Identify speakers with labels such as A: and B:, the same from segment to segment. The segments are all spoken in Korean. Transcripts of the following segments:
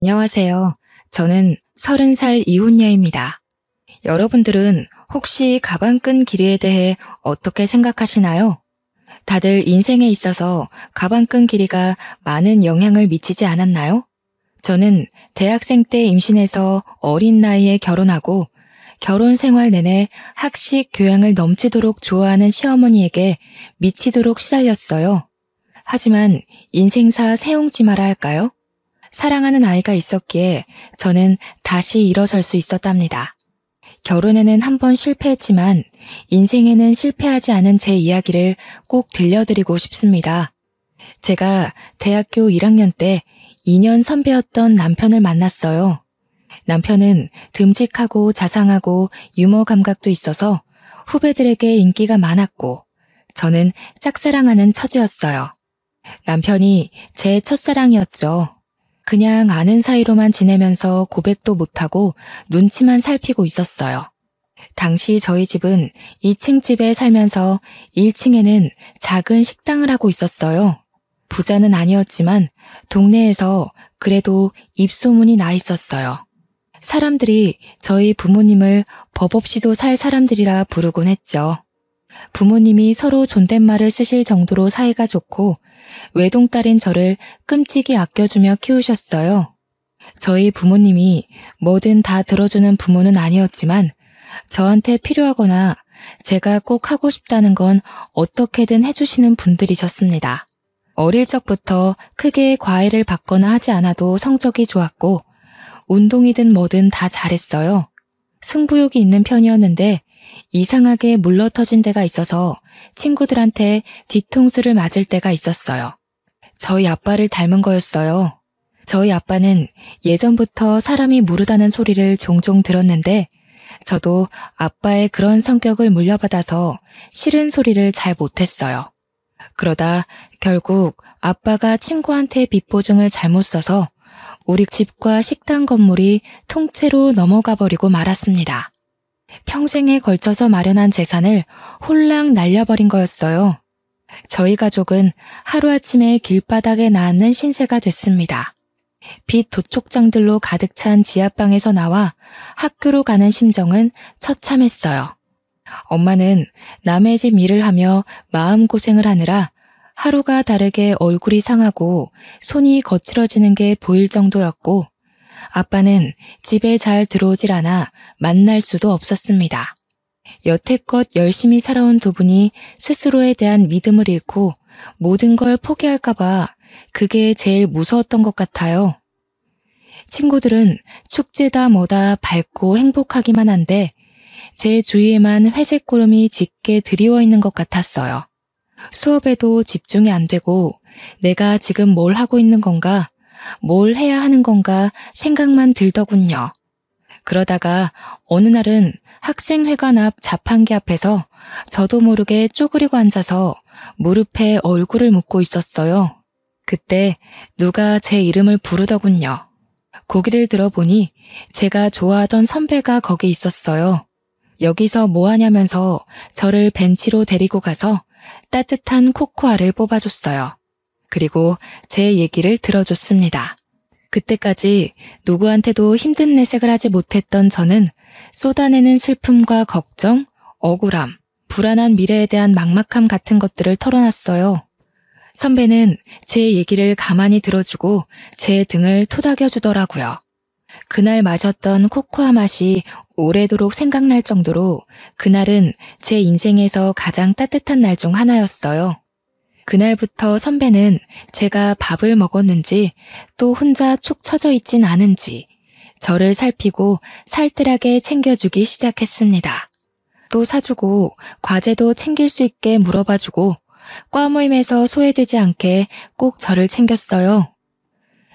A: 안녕하세요. 저는 30살 이혼녀입니다. 여러분들은 혹시 가방끈 길이에 대해 어떻게 생각하시나요? 다들 인생에 있어서 가방끈 길이가 많은 영향을 미치지 않았나요? 저는 대학생 때 임신해서 어린 나이에 결혼하고 결혼 생활 내내 학식 교양을 넘치도록 좋아하는 시어머니에게 미치도록 시달렸어요. 하지만 인생사 세옹지마라 할까요? 사랑하는 아이가 있었기에 저는 다시 일어설 수 있었답니다. 결혼에는 한 번 실패했지만 인생에는 실패하지 않은 제 이야기를 꼭 들려드리고 싶습니다. 제가 대학교 1학년 때 2년 선배였던 남편을 만났어요. 남편은 듬직하고 자상하고 유머 감각도 있어서 후배들에게 인기가 많았고 저는 짝사랑하는 처지였어요. 남편이 제 첫사랑이었죠. 그냥 아는 사이로만 지내면서 고백도 못하고 눈치만 살피고 있었어요. 당시 저희 집은 2층 집에 살면서 1층에는 작은 식당을 하고 있었어요. 부자는 아니었지만 동네에서 그래도 입소문이 나 있었어요. 사람들이 저희 부모님을 법 없이도 살 사람들이라 부르곤 했죠. 부모님이 서로 존댓말을 쓰실 정도로 사이가 좋고 외동딸인 저를 끔찍이 아껴주며 키우셨어요. 저희 부모님이 뭐든 다 들어주는 부모는 아니었지만 저한테 필요하거나 제가 꼭 하고 싶다는 건 어떻게든 해주시는 분들이셨습니다. 어릴 적부터 크게 과외를 받거나 하지 않아도 성적이 좋았고 운동이든 뭐든 다 잘했어요. 승부욕이 있는 편이었는데 이상하게 물러터진 데가 있어서 친구들한테 뒤통수를 맞을 때가 있었어요. 저희 아빠를 닮은 거였어요. 저희 아빠는 예전부터 사람이 무르다는 소리를 종종 들었는데 저도 아빠의 그런 성격을 물려받아서 싫은 소리를 잘 못했어요. 그러다 결국 아빠가 친구한테 빚 보증을 잘못 써서 우리 집과 식당 건물이 통째로 넘어가 버리고 말았습니다. 평생에 걸쳐서 마련한 재산을 홀랑 날려버린 거였어요. 저희 가족은 하루아침에 길바닥에 나앉는 신세가 됐습니다. 빚 도촉장들로 가득 찬 지하방에서 나와 학교로 가는 심정은 처참했어요. 엄마는 남의 집 일을 하며 마음고생을 하느라 하루가 다르게 얼굴이 상하고 손이 거칠어지는 게 보일 정도였고 아빠는 집에 잘 들어오질 않아 만날 수도 없었습니다. 여태껏 열심히 살아온 두 분이 스스로에 대한 믿음을 잃고 모든 걸 포기할까봐 그게 제일 무서웠던 것 같아요. 친구들은 축제다 뭐다 밝고 행복하기만 한데 제 주위에만 회색 구름이 짙게 드리워 있는 것 같았어요. 수업에도 집중이 안 되고 내가 지금 뭘 하고 있는 건가, 뭘 해야 하는 건가 생각만 들더군요. 그러다가 어느 날은 학생회관 앞 자판기 앞에서 저도 모르게 쪼그리고 앉아서 무릎에 얼굴을 묻고 있었어요. 그때 누가 제 이름을 부르더군요. 고개를 들어보니 제가 좋아하던 선배가 거기 있었어요. 여기서 뭐 하냐면서 저를 벤치로 데리고 가서 따뜻한 코코아를 뽑아줬어요. 그리고 제 얘기를 들어줬습니다. 그때까지 누구한테도 힘든 내색을 하지 못했던 저는 쏟아내는 슬픔과 걱정, 억울함, 불안한 미래에 대한 막막함 같은 것들을 털어놨어요. 선배는 제 얘기를 가만히 들어주고 제 등을 토닥여주더라고요. 그날 마셨던 코코아 맛이 오래도록 생각날 정도로 그날은 제 인생에서 가장 따뜻한 날 중 하나였어요. 그날부터 선배는 제가 밥을 먹었는지 또 혼자 축 처져 있진 않은지 저를 살피고 살뜰하게 챙겨주기 시작했습니다. 또 사주고 과제도 챙길 수 있게 물어봐주고 과 모임에서 소외되지 않게 꼭 저를 챙겼어요.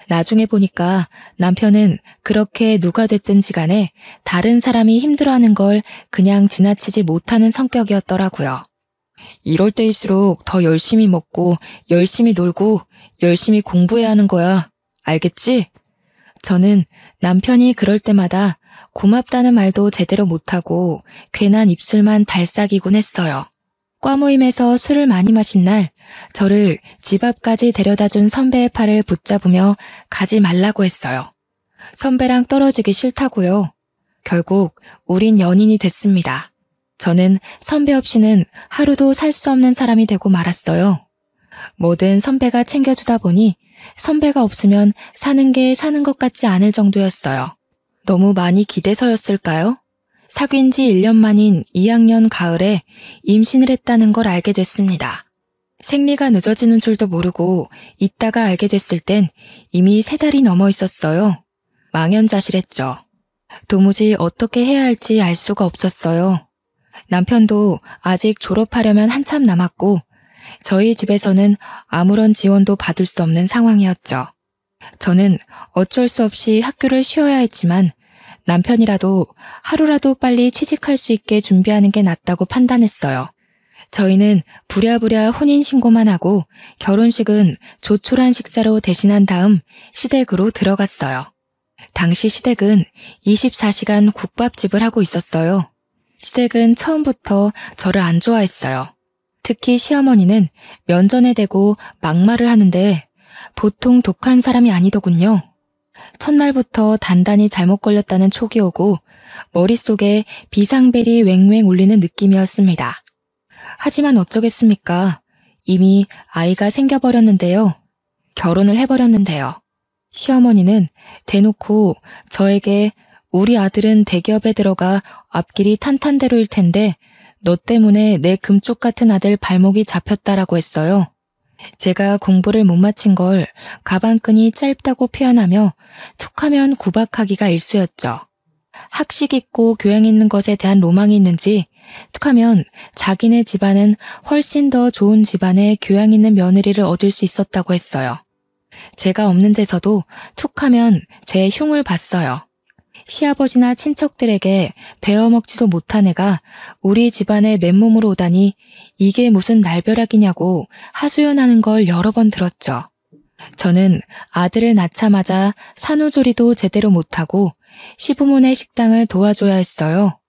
A: 나중에 보니까 남편은 그렇게 누가 됐든지 간에 다른 사람이 힘들어하는 걸 그냥 지나치지 못하는 성격이었더라고요. 이럴 때일수록 더 열심히 먹고 열심히 놀고 열심히 공부해야 하는 거야. 알겠지? 저는 남편이 그럴 때마다 고맙다는 말도 제대로 못하고 괜한 입술만 달싹이곤 했어요. 과 모임에서 술을 많이 마신 날 저를 집 앞까지 데려다준 선배의 팔을 붙잡으며 가지 말라고 했어요. 선배랑 떨어지기 싫다고요. 결국 우린 연인이 됐습니다. 저는 선배 없이는 하루도 살 수 없는 사람이 되고 말았어요. 뭐든 선배가 챙겨주다 보니 선배가 없으면 사는 게 사는 것 같지 않을 정도였어요. 너무 많이 기대서였을까요? 사귄 지 1년 만인 2학년 가을에 임신을 했다는 걸 알게 됐습니다. 생리가 늦어지는 줄도 모르고 있다가 알게 됐을 땐 이미 3달이 넘어 있었어요. 망연자실했죠. 도무지 어떻게 해야 할지 알 수가 없었어요. 남편도 아직 졸업하려면 한참 남았고 저희 집에서는 아무런 지원도 받을 수 없는 상황이었죠. 저는 어쩔 수 없이 학교를 쉬어야 했지만 남편이라도 하루라도 빨리 취직할 수 있게 준비하는 게 낫다고 판단했어요. 저희는 부랴부랴 혼인신고만 하고 결혼식은 조촐한 식사로 대신한 다음 시댁으로 들어갔어요. 당시 시댁은 24시간 국밥집을 하고 있었어요. 시댁은 처음부터 저를 안 좋아했어요. 특히 시어머니는 면전에 대고 막말을 하는데 보통 독한 사람이 아니더군요. 첫날부터 단단히 잘못 걸렸다는 촉이 오고 머릿속에 비상벨이 왱왱 울리는 느낌이었습니다. 하지만 어쩌겠습니까? 이미 아이가 생겨버렸는데요. 결혼을 해버렸는데요. 시어머니는 대놓고 저에게 우리 아들은 대기업에 들어가 앞길이 탄탄대로일 텐데 너 때문에 내 금쪽 같은 아들 발목이 잡혔다라고 했어요. 제가 공부를 못 마친 걸 가방끈이 짧다고 표현하며 툭하면 구박하기가 일쑤였죠. 학식 있고 교양 있는 것에 대한 로망이 있는지 툭하면 자기네 집안은 훨씬 더 좋은 집안의 교양 있는 며느리를 얻을 수 있었다고 했어요. 제가 없는 데서도 툭하면 제 흉을 봤어요. 시아버지나 친척들에게 베어먹지도 못한 애가 우리 집안에 맨몸으로 오다니 이게 무슨 날벼락이냐고 하소연하는 걸 여러 번 들었죠. 저는 아들을 낳자마자 산후조리도 제대로 못하고 시부모네 식당을 도와줘야 했어요.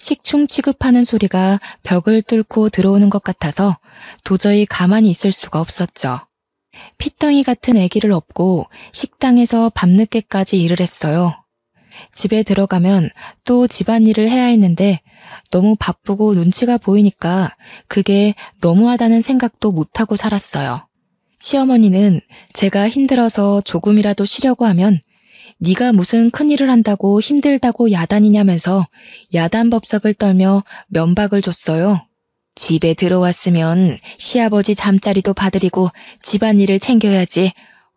A: 식충 취급하는 소리가 벽을 뚫고 들어오는 것 같아서 도저히 가만히 있을 수가 없었죠. 피덩이 같은 아기를 업고 식당에서 밤늦게까지 일을 했어요. 집에 들어가면 또 집안일을 해야 했는데 너무 바쁘고 눈치가 보이니까 그게 너무하다는 생각도 못하고 살았어요. 시어머니는 제가 힘들어서 조금이라도 쉬려고 하면 네가 무슨 큰일을 한다고 힘들다고 야단이냐면서 야단법석을 떨며 면박을 줬어요. 집에 들어왔으면 시아버지 잠자리도 봐드리고 집안일을 챙겨야지.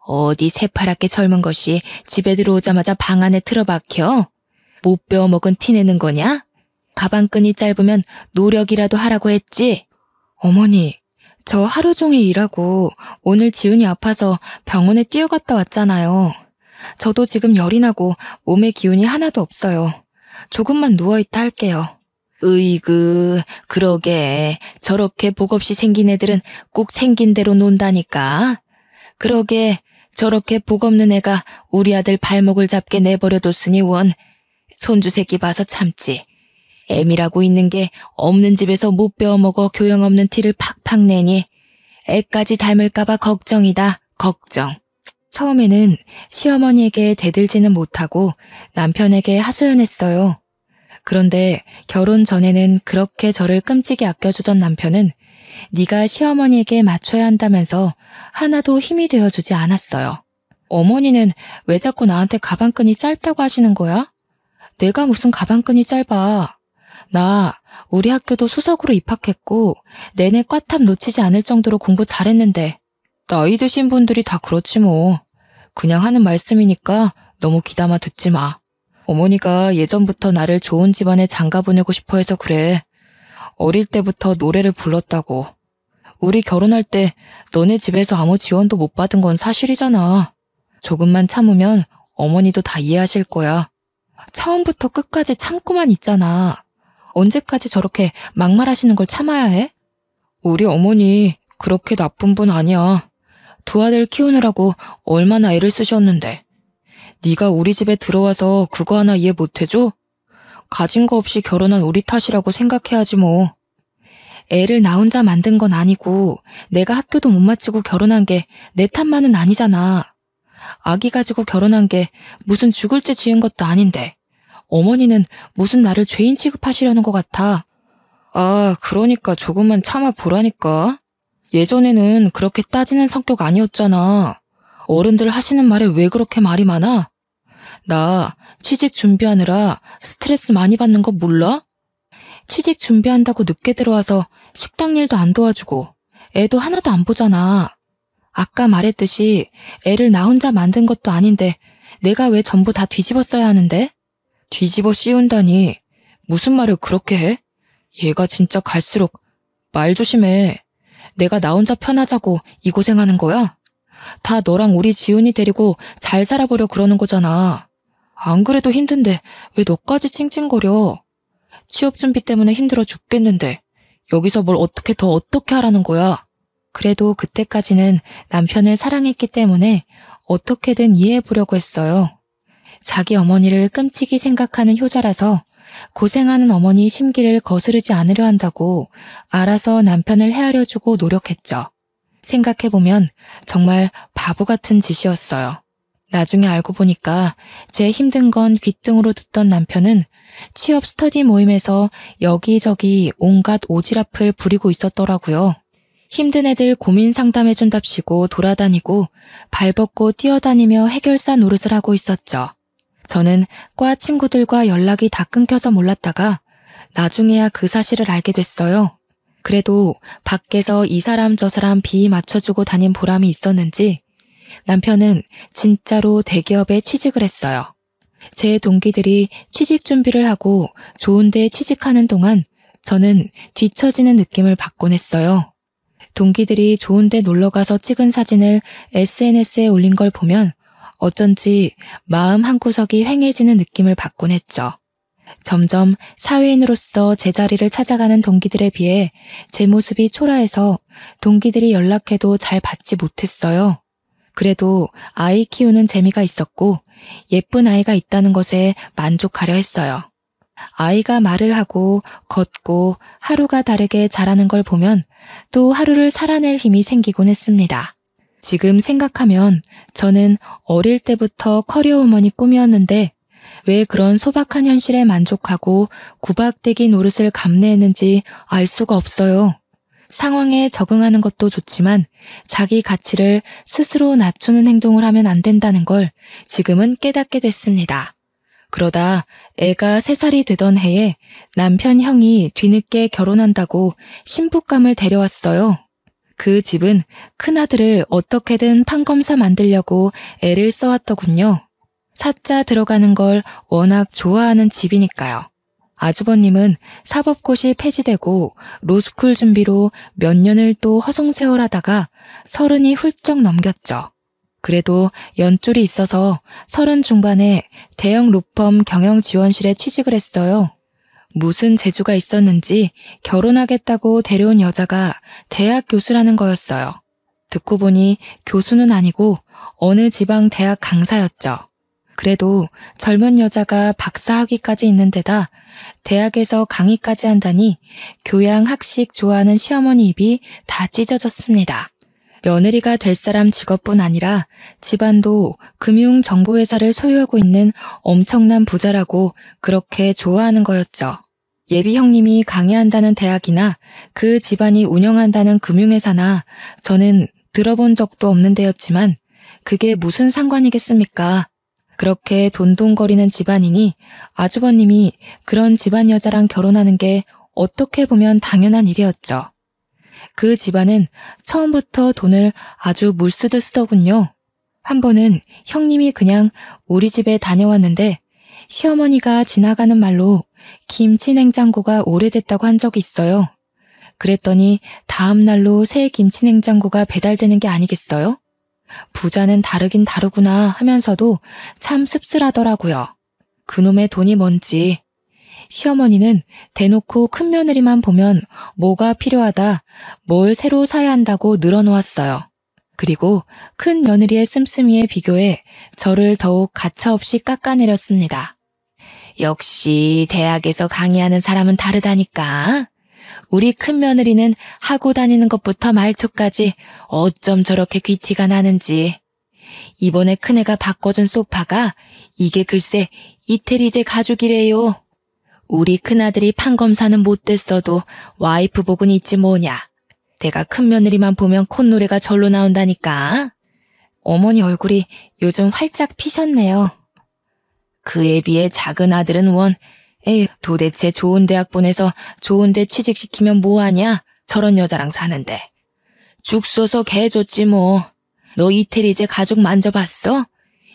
A: 어디 새파랗게 젊은 것이 집에 들어오자마자 방 안에 틀어박혀? 못 배워먹은 티 내는 거냐? 가방끈이 짧으면 노력이라도 하라고 했지? 어머니, 저 하루 종일 일하고 오늘 지훈이 아파서 병원에 뛰어갔다 왔잖아요. 저도 지금 열이 나고 몸에 기운이 하나도 없어요. 조금만 누워있다 할게요. 으이그, 그러게. 저렇게 복 없이 생긴 애들은 꼭 생긴 대로 논다니까. 그러게. 저렇게 복 없는 애가 우리 아들 발목을 잡게 내버려뒀으니 원. 손주 새끼 봐서 참지. 애미라고 있는 게 없는 집에서 못 배워먹어 교양 없는 티를 팍팍 내니 애까지 닮을까봐 걱정이다. 걱정. 처음에는 시어머니에게 대들지는 못하고 남편에게 하소연했어요. 그런데 결혼 전에는 그렇게 저를 끔찍이 아껴주던 남편은 네가 시어머니에게 맞춰야 한다면서 하나도 힘이 되어주지 않았어요. 어머니는 왜 자꾸 나한테 가방끈이 짧다고 하시는 거야? 내가 무슨 가방끈이 짧아. 나 우리 학교도 수석으로 입학했고 내내 꽈탑 놓치지 않을 정도로 공부 잘했는데 나이 드신 분들이 다 그렇지 뭐. 그냥 하는 말씀이니까 너무 귀담아 듣지 마. 어머니가 예전부터 나를 좋은 집안에 장가 보내고 싶어 해서 그래. 어릴 때부터 노래를 불렀다고. 우리 결혼할 때 너네 집에서 아무 지원도 못 받은 건 사실이잖아. 조금만 참으면 어머니도 다 이해하실 거야. 처음부터 끝까지 참고만 있잖아. 언제까지 저렇게 막말하시는 걸 참아야 해? 우리 어머니 그렇게 나쁜 분 아니야. 두 아들 키우느라고 얼마나 애를 쓰셨는데. 네가 우리 집에 들어와서 그거 하나 이해 못해줘? 가진 거 없이 결혼한 우리 탓이라고 생각해야지 뭐. 애를 나 혼자 만든 건 아니고 내가 학교도 못 마치고 결혼한 게 내 탓만은 아니잖아. 아기 가지고 결혼한 게 무슨 죽을 죄 지은 것도 아닌데 어머니는 무슨 나를 죄인 취급하시려는 것 같아. 아, 그러니까 조금만 참아 보라니까. 예전에는 그렇게 따지는 성격 아니었잖아. 어른들 하시는 말에 왜 그렇게 말이 많아? 나 취직 준비하느라 스트레스 많이 받는 거 몰라? 취직 준비한다고 늦게 들어와서 식당 일도 안 도와주고 애도 하나도 안 보잖아. 아까 말했듯이 애를 나 혼자 만든 것도 아닌데 내가 왜 전부 다 뒤집어 써야 하는데? 뒤집어 씌운다니 무슨 말을 그렇게 해? 얘가 진짜 갈수록 말 조심해. 내가 나 혼자 편하자고 이 고생하는 거야? 다 너랑 우리 지훈이 데리고 잘 살아보려 그러는 거잖아. 안 그래도 힘든데 왜 너까지 찡찡거려? 취업 준비 때문에 힘들어 죽겠는데 여기서 뭘 어떻게 하라는 거야? 그래도 그때까지는 남편을 사랑했기 때문에 어떻게든 이해해보려고 했어요. 자기 어머니를 끔찍이 생각하는 효자라서 고생하는 어머니 심기를 거스르지 않으려 한다고 알아서 남편을 헤아려주고 노력했죠. 생각해보면 정말 바보 같은 짓이었어요. 나중에 알고 보니까 제 힘든 건 귓등으로 듣던 남편은 취업 스터디 모임에서 여기저기 온갖 오지랖을 부리고 있었더라고요. 힘든 애들 고민 상담해준답시고 돌아다니고 발벗고 뛰어다니며 해결사 노릇을 하고 있었죠. 저는 과 친구들과 연락이 다 끊겨서 몰랐다가 나중에야 그 사실을 알게 됐어요. 그래도 밖에서 이 사람 저 사람 비 맞춰주고 다닌 보람이 있었는지 남편은 진짜로 대기업에 취직을 했어요. 제 동기들이 취직 준비를 하고 좋은 데 취직하는 동안 저는 뒤처지는 느낌을 받곤 했어요. 동기들이 좋은 데 놀러가서 찍은 사진을 SNS에 올린 걸 보면 어쩐지 마음 한구석이 휑해지는 느낌을 받곤 했죠. 점점 사회인으로서 제자리를 찾아가는 동기들에 비해 제 모습이 초라해서 동기들이 연락해도 잘 받지 못했어요. 그래도 아이 키우는 재미가 있었고 예쁜 아이가 있다는 것에 만족하려 했어요. 아이가 말을 하고 걷고 하루가 다르게 자라는 걸 보면 또 하루를 살아낼 힘이 생기곤 했습니다. 지금 생각하면 저는 어릴 때부터 커리어 우먼이 꿈이었는데 왜 그런 소박한 현실에 만족하고 구박대기 노릇을 감내했는지 알 수가 없어요. 상황에 적응하는 것도 좋지만 자기 가치를 스스로 낮추는 행동을 하면 안 된다는 걸 지금은 깨닫게 됐습니다. 그러다 애가 3살이 되던 해에 남편 형이 뒤늦게 결혼한다고 신부감을 데려왔어요. 그 집은 큰아들을 어떻게든 판검사 만들려고 애를 써왔더군요. 사자 들어가는 걸 워낙 좋아하는 집이니까요. 아주버님은 사법고시 폐지되고 로스쿨 준비로 몇 년을 또 허송세월하다가 30이 훌쩍 넘겼죠. 그래도 연줄이 있어서 30 중반에 대형 로펌 경영지원실에 취직을 했어요. 무슨 재주가 있었는지 결혼하겠다고 데려온 여자가 대학 교수라는 거였어요. 듣고 보니 교수는 아니고 어느 지방 대학 강사였죠. 그래도 젊은 여자가 박사학위까지 있는 데다 대학에서 강의까지 한다니 교양 학식 좋아하는 시어머니 입이 다 찢어졌습니다. 며느리가 될 사람 직업뿐 아니라 집안도 금융정보회사를 소유하고 있는 엄청난 부자라고 그렇게 좋아하는 거였죠. 예비 형님이 강의한다는 대학이나 그 집안이 운영한다는 금융회사나 저는 들어본 적도 없는 데였지만 그게 무슨 상관이겠습니까? 그렇게 돈돈거리는 집안이니 아주버님이 그런 집안 여자랑 결혼하는 게 어떻게 보면 당연한 일이었죠. 그 집안은 처음부터 돈을 아주 물쓰듯 쓰더군요. 한 번은 형님이 그냥 우리 집에 다녀왔는데 시어머니가 지나가는 말로 김치 냉장고가 오래됐다고 한 적이 있어요. 그랬더니 다음 날로 새 김치 냉장고가 배달되는 게 아니겠어요? 부자는 다르긴 다르구나 하면서도 참 씁쓸하더라고요. 그놈의 돈이 뭔지. 시어머니는 대놓고 큰 며느리만 보면 뭐가 필요하다, 뭘 새로 사야 한다고 늘어놓았어요. 그리고 큰 며느리의 씀씀이에 비교해 저를 더욱 가차없이 깎아내렸습니다. 역시 대학에서 강의하는 사람은 다르다니까. 우리 큰 며느리는 하고 다니는 것부터 말투까지 어쩜 저렇게 귀티가 나는지. 이번에 큰애가 바꿔준 소파가 이게 글쎄 이태리제 가죽이래요. 우리 큰아들이 판검사는 못됐어도 와이프 복은 있지 뭐냐. 내가 큰며느리만 보면 콧노래가 절로 나온다니까. 어머니 얼굴이 요즘 활짝 피셨네요. 그에 비해 작은 아들은 에휴, 도대체 좋은 대학 보내서 좋은 데 취직시키면 뭐하냐? 저런 여자랑 사는데. 죽 써서 개 줬지 뭐. 너 이태리제 가죽 만져봤어?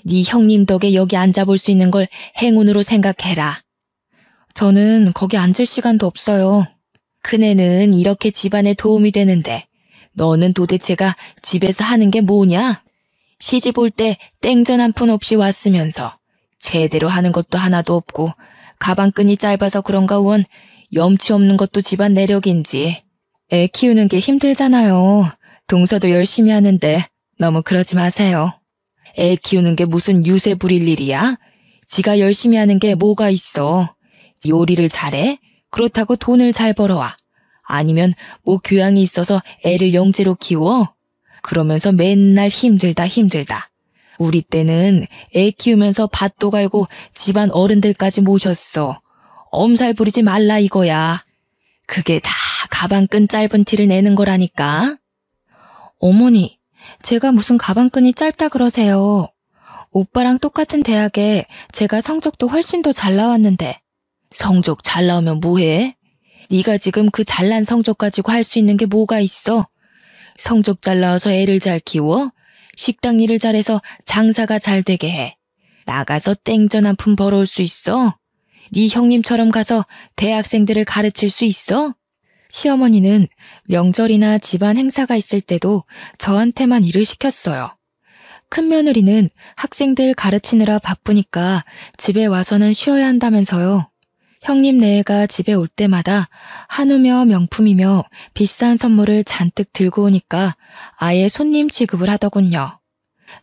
A: 네 형님 덕에 여기 앉아볼 수 있는 걸 행운으로 생각해라. 저는 거기 앉을 시간도 없어요. 큰애는 이렇게 집안에 도움이 되는데 너는 도대체가 집에서 하는 게 뭐냐? 시집 올 때 땡전 한 푼 없이 왔으면서 제대로 하는 것도 하나도 없고 가방끈이 짧아서 그런가 염치 없는 것도 집안 내력인지. 애 키우는 게 힘들잖아요. 동서도 열심히 하는데 너무 그러지 마세요. 애 키우는 게 무슨 유세 부릴 일이야? 지가 열심히 하는 게 뭐가 있어. 요리를 잘해? 그렇다고 돈을 잘 벌어와. 아니면 뭐 교양이 있어서 애를 영재로 키워? 그러면서 맨날 힘들다. 우리 때는 애 키우면서 밭도 갈고 집안 어른들까지 모셨어. 엄살 부리지 말라 이거야. 그게 다 가방끈 짧은 티를 내는 거라니까. 어머니, 제가 무슨 가방끈이 짧다 그러세요. 오빠랑 똑같은 대학에 제가 성적도 훨씬 더 잘 나왔는데. 성적 잘 나오면 뭐해? 네가 지금 그 잘난 성적 가지고 할 수 있는 게 뭐가 있어? 성적 잘 나와서 애를 잘 키워? 식당 일을 잘해서 장사가 잘 되게 해. 나가서 땡전 한 푼 벌어올 수 있어? 네 형님처럼 가서 대학생들을 가르칠 수 있어? 시어머니는 명절이나 집안 행사가 있을 때도 저한테만 일을 시켰어요. 큰며느리는 학생들 가르치느라 바쁘니까 집에 와서는 쉬어야 한다면서요. 형님 네애가 집에 올 때마다 한우며 명품이며 비싼 선물을 잔뜩 들고 오니까 아예 손님 취급을 하더군요.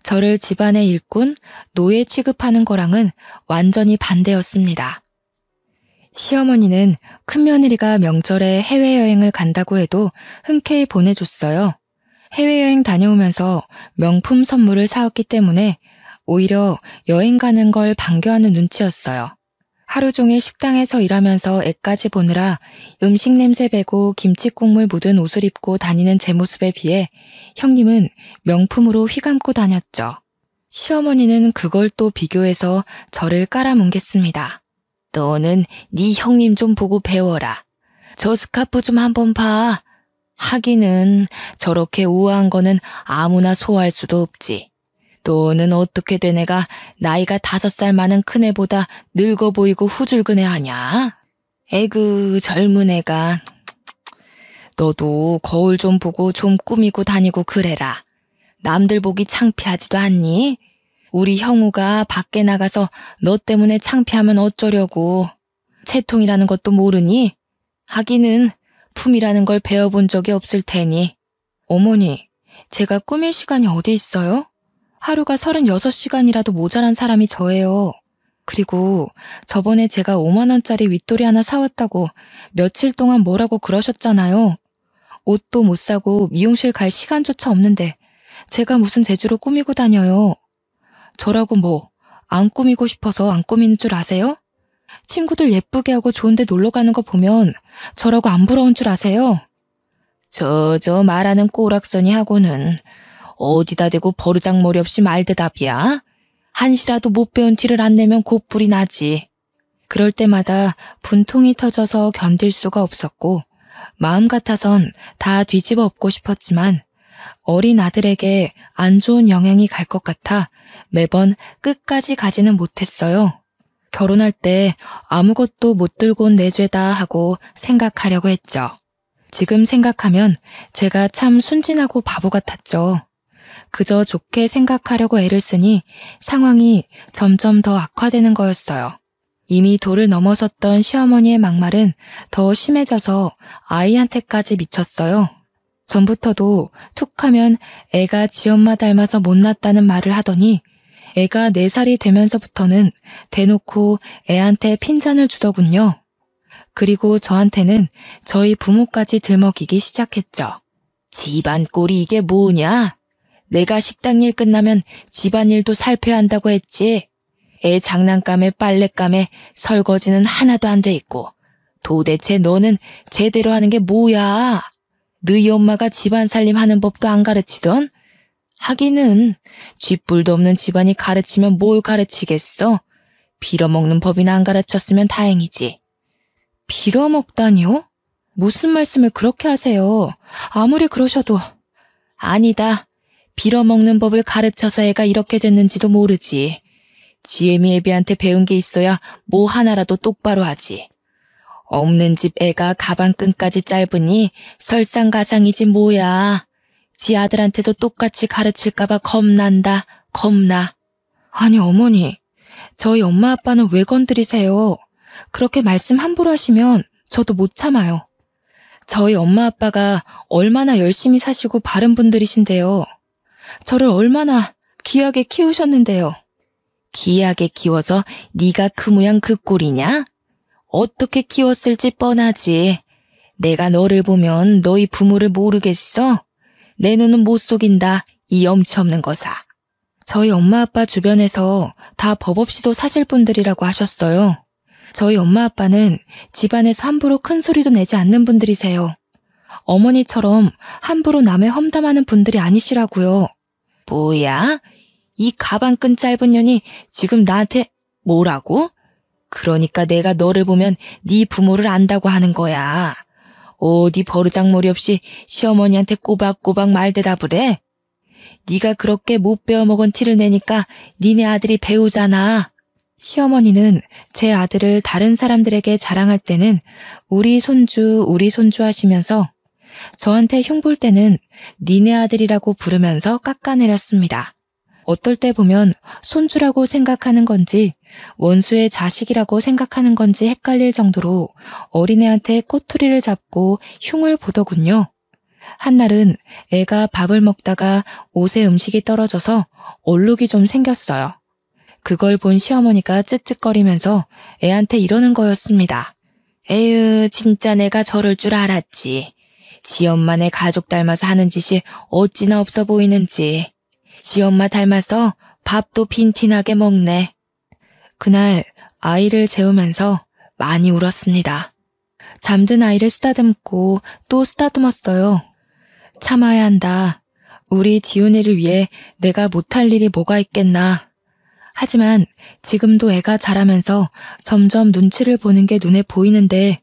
A: 저를 집안의 일꾼, 노예 취급하는 거랑은 완전히 반대였습니다. 시어머니는 큰며느리가 명절에 해외여행을 간다고 해도 흔쾌히 보내줬어요. 해외여행 다녀오면서 명품 선물을 사왔기 때문에 오히려 여행 가는 걸 반겨하는 눈치였어요. 하루 종일 식당에서 일하면서 애까지 보느라 음식 냄새 배고 김치 국물 묻은 옷을 입고 다니는 제 모습에 비해 형님은 명품으로 휘감고 다녔죠. 시어머니는 그걸 또 비교해서 저를 깔아뭉갰습니다. 너는 네 형님 좀 보고 배워라. 저 스카프 좀 한번 봐. 하기는 저렇게 우아한 거는 아무나 소화할 수도 없지. 너는 어떻게 된 애가 나이가 5살 많은 큰애보다 늙어 보이고 후줄근해 하냐? 에그 젊은 애가. 너도 거울 좀 보고 좀 꾸미고 다니고 그래라. 남들 보기 창피하지도 않니? 우리 형우가 밖에 나가서 너 때문에 창피하면 어쩌려고. 채통이라는 것도 모르니? 하기는 품이라는 걸 배워본 적이 없을 테니. 어머니, 제가 꾸밀 시간이 어디 있어요? 하루가 36시간이라도 모자란 사람이 저예요. 그리고 저번에 제가 5만 원짜리 윗돌이 하나 사왔다고 며칠 동안 뭐라고 그러셨잖아요. 옷도 못 사고 미용실 갈 시간조차 없는데 제가 무슨 재주로 꾸미고 다녀요. 저라고 뭐 안 꾸미고 싶어서 안 꾸미는 줄 아세요? 친구들 예쁘게 하고 좋은 데 놀러 가는 거 보면 저라고 안 부러운 줄 아세요? 저 말하는 꼬락서니 하고는 어디다 대고 버르장머리 없이 말대답이야? 한시라도 못 배운 티를 안 내면 곧불이 나지. 그럴 때마다 분통이 터져서 견딜 수가 없었고 마음 같아선 다 뒤집어 엎고 싶었지만 어린 아들에게 안 좋은 영향이 갈 것 같아 매번 끝까지 가지는 못했어요. 결혼할 때 아무것도 못 들고 온 내 죄다 하고 생각하려고 했죠. 지금 생각하면 제가 참 순진하고 바보 같았죠. 그저 좋게 생각하려고 애를 쓰니 상황이 점점 더 악화되는 거였어요. 이미 도를 넘어섰던 시어머니의 막말은 더 심해져서 아이한테까지 미쳤어요. 전부터도 툭하면 애가 지엄마 닮아서 못났다는 말을 하더니 애가 4살이 되면서부터는 대놓고 애한테 핀잔을 주더군요. 그리고 저한테는 저희 부모까지 들먹이기 시작했죠. 집안 꼴이 이게 뭐냐? 내가 식당 일 끝나면 집안일도 살펴야 한다고 했지. 애 장난감에 빨랫감에 설거지는 하나도 안 돼 있고. 도대체 너는 제대로 하는 게 뭐야? 너희 엄마가 집안 살림 하는 법도 안 가르치던? 하기는 쥐뿔도 없는 집안이 가르치면 뭘 가르치겠어? 빌어먹는 법이나 안 가르쳤으면 다행이지. 빌어먹다니요? 무슨 말씀을 그렇게 하세요? 아무리 그러셔도. 아니다. 빌어먹는 법을 가르쳐서 애가 이렇게 됐는지도 모르지. 지혜미 애비한테 배운 게 있어야 뭐 하나라도 똑바로 하지. 없는 집 애가 가방끈까지 짧으니 설상가상이지 뭐야. 지 아들한테도 똑같이 가르칠까봐 겁난다. 겁나. 아니 어머니, 저희 엄마 아빠는 왜 건드리세요? 그렇게 말씀 함부로 하시면 저도 못 참아요. 저희 엄마 아빠가 얼마나 열심히 사시고 바른 분들이신데요. 저를 얼마나 귀하게 키우셨는데요. 귀하게 키워서 네가 그 모양 그 꼴이냐? 어떻게 키웠을지 뻔하지. 내가 너를 보면 너희 부모를 모르겠어? 내 눈은 못 속인다, 이 염치 없는 거사. 저희 엄마 아빠 주변에서 다 법 없이도 사실 분들이라고 하셨어요. 저희 엄마 아빠는 집안에서 함부로 큰 소리도 내지 않는 분들이세요. 어머니처럼 함부로 남의 험담하는 분들이 아니시라고요. 뭐야? 이 가방끈 짧은 년이 지금 나한테 뭐라고? 그러니까 내가 너를 보면 네 부모를 안다고 하는 거야. 어디 버르장머리 없이 시어머니한테 꼬박꼬박 말대답을 해? 네가 그렇게 못 배워먹은 티를 내니까 니네 아들이 배우잖아. 시어머니는 제 아들을 다른 사람들에게 자랑할 때는 우리 손주 하시면서 저한테 흉볼 때는 니네 아들이라고 부르면서 깎아내렸습니다. 어떨 때 보면 손주라고 생각하는 건지 원수의 자식이라고 생각하는 건지 헷갈릴 정도로 어린애한테 꼬투리를 잡고 흉을 보더군요. 한날은 애가 밥을 먹다가 옷에 음식이 떨어져서 얼룩이 좀 생겼어요. 그걸 본 시어머니가 쯧쯧거리면서 애한테 이러는 거였습니다. 에휴, 진짜 내가 저럴 줄 알았지. 지 엄마네 가족 닮아서 하는 짓이 어찌나 없어 보이는지. 지 엄마 닮아서 밥도 빈티나게 먹네. 그날 아이를 재우면서 많이 울었습니다. 잠든 아이를 쓰다듬고 또 쓰다듬었어요. 참아야 한다. 우리 지훈이를 위해 내가 못할 일이 뭐가 있겠나. 하지만 지금도 애가 자라면서 점점 눈치를 보는 게 눈에 보이는데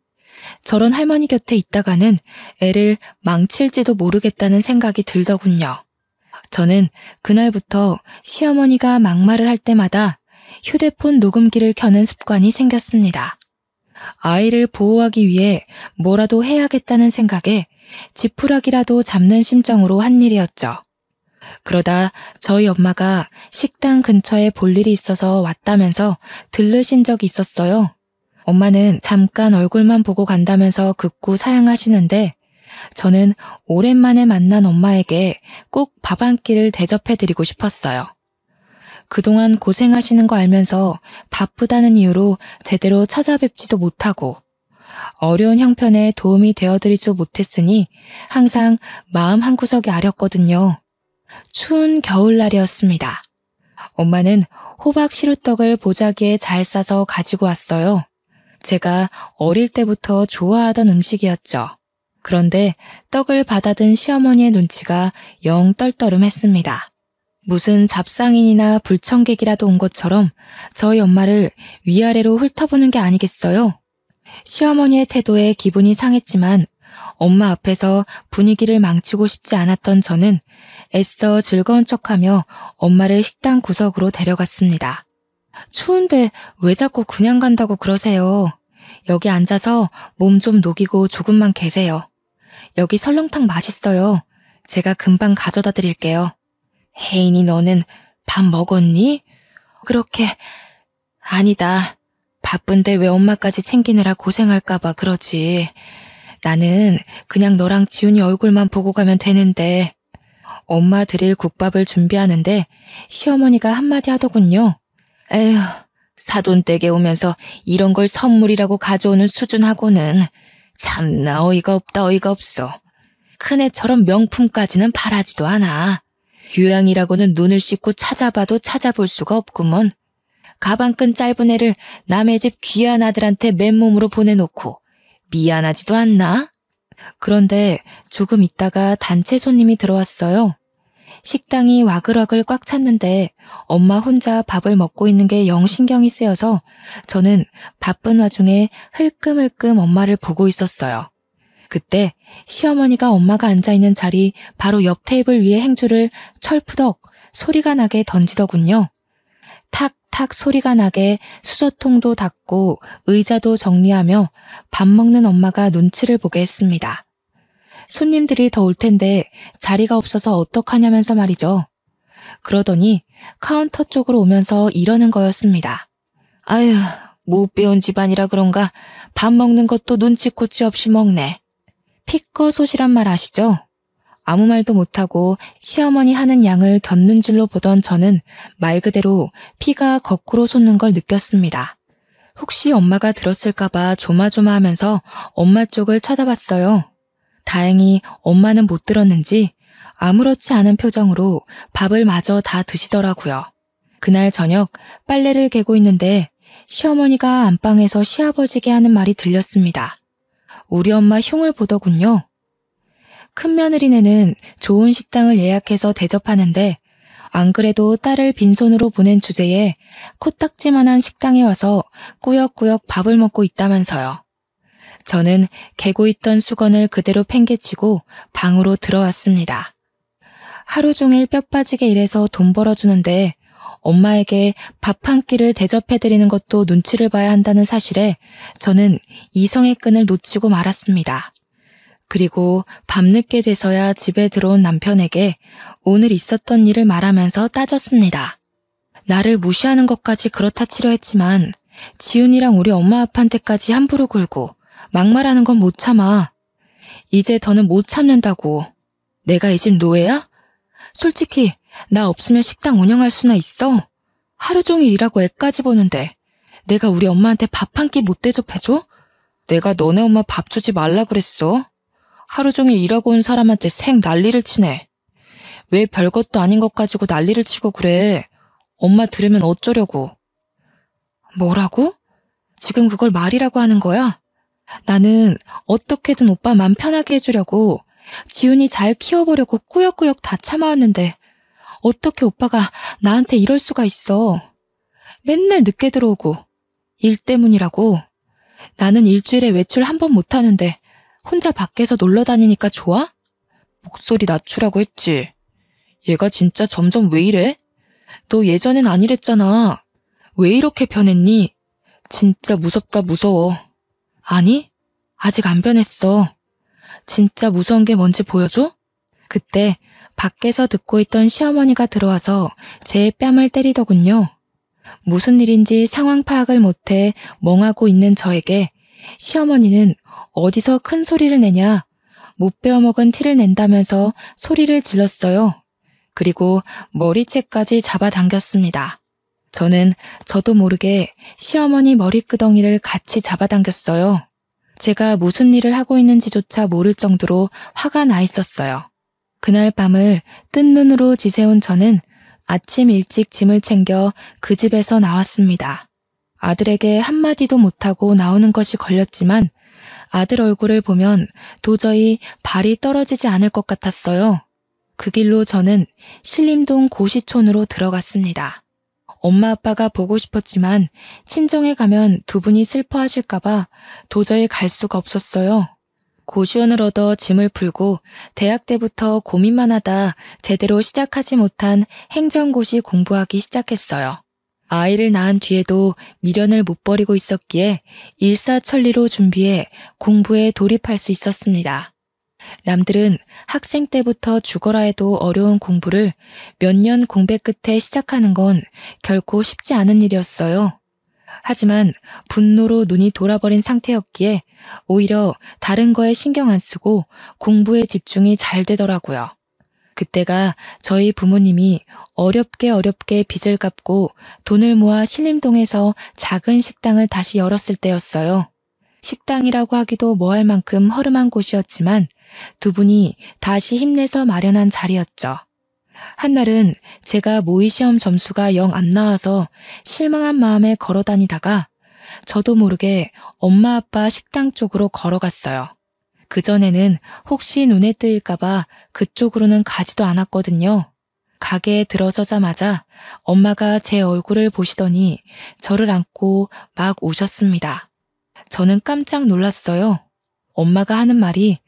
A: 저런 할머니 곁에 있다가는 애를 망칠지도 모르겠다는 생각이 들더군요. 저는 그날부터 시어머니가 막말을 할 때마다 휴대폰 녹음기를 켜는 습관이 생겼습니다. 아이를 보호하기 위해 뭐라도 해야겠다는 생각에 지푸라기라도 잡는 심정으로 한 일이었죠. 그러다 저희 엄마가 식당 근처에 볼 일이 있어서 왔다면서 들르신 적이 있었어요. 엄마는 잠깐 얼굴만 보고 간다면서 극구 사양하시는데 저는 오랜만에 만난 엄마에게 꼭 밥 한 끼를 대접해드리고 싶었어요. 그동안 고생하시는 거 알면서 바쁘다는 이유로 제대로 찾아뵙지도 못하고 어려운 형편에 도움이 되어드리지 못했으니 항상 마음 한구석이 아렸거든요. 추운 겨울날이었습니다. 엄마는 호박 시루떡을 보자기에 잘 싸서 가지고 왔어요. 제가 어릴 때부터 좋아하던 음식이었죠. 그런데 떡을 받아든 시어머니의 눈치가 영 떨떠름했습니다. 무슨 잡상인이나 불청객이라도 온 것처럼 저희 엄마를 위아래로 훑어보는 게 아니겠어요? 시어머니의 태도에 기분이 상했지만 엄마 앞에서 분위기를 망치고 싶지 않았던 저는 애써 즐거운 척하며 엄마를 식당 구석으로 데려갔습니다. 추운데 왜 자꾸 그냥 간다고 그러세요? 여기 앉아서 몸 좀 녹이고 조금만 계세요. 여기 설렁탕 맛있어요. 제가 금방 가져다 드릴게요. 혜인이 너는 밥 먹었니? 그렇게... 아니다. 바쁜데 왜 엄마까지 챙기느라 고생할까봐 그러지. 나는 그냥 너랑 지훈이 얼굴만 보고 가면 되는데. 엄마 드릴 국밥을 준비하는데 시어머니가 한마디 하더군요. 에휴, 사돈댁에 오면서 이런 걸 선물이라고 가져오는 수준하고는 참나 어이가 없다 어이가 없어. 큰애처럼 명품까지는 바라지도 않아. 교양이라고는 눈을 씻고 찾아봐도 찾아볼 수가 없구먼. 가방끈 짧은 애를 남의 집 귀한 아들한테 맨몸으로 보내놓고 미안하지도 않나? 그런데 조금 있다가 단체 손님이 들어왔어요. 식당이 와글와글 꽉 찼는데 엄마 혼자 밥을 먹고 있는 게 영 신경이 쓰여서 저는 바쁜 와중에 흘끔흘끔 엄마를 보고 있었어요. 그때 시어머니가 엄마가 앉아있는 자리 바로 옆 테이블 위에 행주를 철푸덕 소리가 나게 던지더군요. 탁탁 소리가 나게 수저통도 닦고 의자도 정리하며 밥 먹는 엄마가 눈치를 보게 했습니다. 손님들이 더 올 텐데 자리가 없어서 어떡하냐면서 말이죠. 그러더니 카운터 쪽으로 오면서 이러는 거였습니다. 아휴, 못 배운 집안이라 그런가 밥 먹는 것도 눈치코치 없이 먹네. 피꺼소시란 말 아시죠? 아무 말도 못하고 시어머니 하는 양을 겪는 줄로 보던 저는 말 그대로 피가 거꾸로 솟는 걸 느꼈습니다. 혹시 엄마가 들었을까봐 조마조마하면서 엄마 쪽을 쳐다봤어요. 다행히 엄마는 못 들었는지 아무렇지 않은 표정으로 밥을 마저 다 드시더라고요. 그날 저녁 빨래를 개고 있는데 시어머니가 안방에서 시아버지게 하는 말이 들렸습니다. 우리 엄마 흉을 보더군요. 큰며느리네는 좋은 식당을 예약해서 대접하는데 안 그래도 딸을 빈손으로 보낸 주제에 코딱지만한 식당에 와서 꾸역꾸역 밥을 먹고 있다면서요. 저는 개고 있던 수건을 그대로 팽개치고 방으로 들어왔습니다. 하루 종일 뼈 빠지게 일해서 돈 벌어주는데 엄마에게 밥 한 끼를 대접해드리는 것도 눈치를 봐야 한다는 사실에 저는 이성의 끈을 놓치고 말았습니다. 그리고 밤늦게 돼서야 집에 들어온 남편에게 오늘 있었던 일을 말하면서 따졌습니다. 나를 무시하는 것까지 그렇다 치려 했지만 지훈이랑 우리 엄마 아빠한테까지 함부로 굴고 막말하는 건 못 참아. 이제 더는 못 참는다고. 내가 이 집 노예야? 솔직히 나 없으면 식당 운영할 수나 있어? 하루 종일 일하고 애까지 보는데 내가 우리 엄마한테 밥 한 끼 못 대접해줘? 내가 너네 엄마 밥 주지 말라 그랬어. 하루 종일 일하고 온 사람한테 생 난리를 치네. 왜 별것도 아닌 것 가지고 난리를 치고 그래. 엄마 들으면 어쩌려고. 뭐라고? 지금 그걸 말이라고 하는 거야? 나는 어떻게든 오빠 맘 편하게 해주려고 지훈이 잘 키워보려고 꾸역꾸역 다 참아왔는데 어떻게 오빠가 나한테 이럴 수가 있어. 맨날 늦게 들어오고 일 때문이라고. 나는 일주일에 외출 한 번 못하는데 혼자 밖에서 놀러 다니니까 좋아? 목소리 낮추라고 했지. 얘가 진짜 점점 왜 이래? 너 예전엔 안 이랬잖아. 왜 이렇게 변했니? 진짜 무섭다 무서워. 아니, 아직 안 변했어. 진짜 무서운 게 뭔지 보여줘? 그때 밖에서 듣고 있던 시어머니가 들어와서 제 뺨을 때리더군요. 무슨 일인지 상황 파악을 못해 멍하고 있는 저에게 시어머니는 어디서 큰 소리를 내냐, 못 베어먹은 티를 낸다면서 소리를 질렀어요. 그리고 머리채까지 잡아당겼습니다. 저는 저도 모르게 시어머니 머리끄덩이를 같이 잡아당겼어요. 제가 무슨 일을 하고 있는지조차 모를 정도로 화가 나 있었어요. 그날 밤을 뜬 눈으로 지새운 저는 아침 일찍 짐을 챙겨 그 집에서 나왔습니다. 아들에게 한마디도 못하고 나오는 것이 걸렸지만 아들 얼굴을 보면 도저히 발이 떨어지지 않을 것 같았어요. 그 길로 저는 신림동 고시촌으로 들어갔습니다. 엄마 아빠가 보고 싶었지만 친정에 가면 두 분이 슬퍼하실까봐 도저히 갈 수가 없었어요. 고시원을 얻어 짐을 풀고 대학 때부터 고민만 하다 제대로 시작하지 못한 행정고시 공부하기 시작했어요. 아이를 낳은 뒤에도 미련을 못 버리고 있었기에 일사천리로 준비해 공부에 돌입할 수 있었습니다. 남들은 학생 때부터 죽어라 해도 어려운 공부를 몇 년 공백 끝에 시작하는 건 결코 쉽지 않은 일이었어요. 하지만 분노로 눈이 돌아버린 상태였기에 오히려 다른 거에 신경 안 쓰고 공부에 집중이 잘 되더라고요. 그때가 저희 부모님이 어렵게 빚을 갚고 돈을 모아 신림동에서 작은 식당을 다시 열었을 때였어요. 식당이라고 하기도 뭐할 만큼 허름한 곳이었지만 두 분이 다시 힘내서 마련한 자리였죠. 한날은 제가 모의시험 점수가 영 안 나와서 실망한 마음에 걸어 다니다가 저도 모르게 엄마 아빠 식당 쪽으로 걸어갔어요. 그전에는 혹시 눈에 뜨일까봐 그쪽으로는 가지도 않았거든요. 가게에 들어서자마자 엄마가 제 얼굴을 보시더니 저를 안고 막 우셨습니다. 저는 깜짝 놀랐어요. 엄마가 하는 말이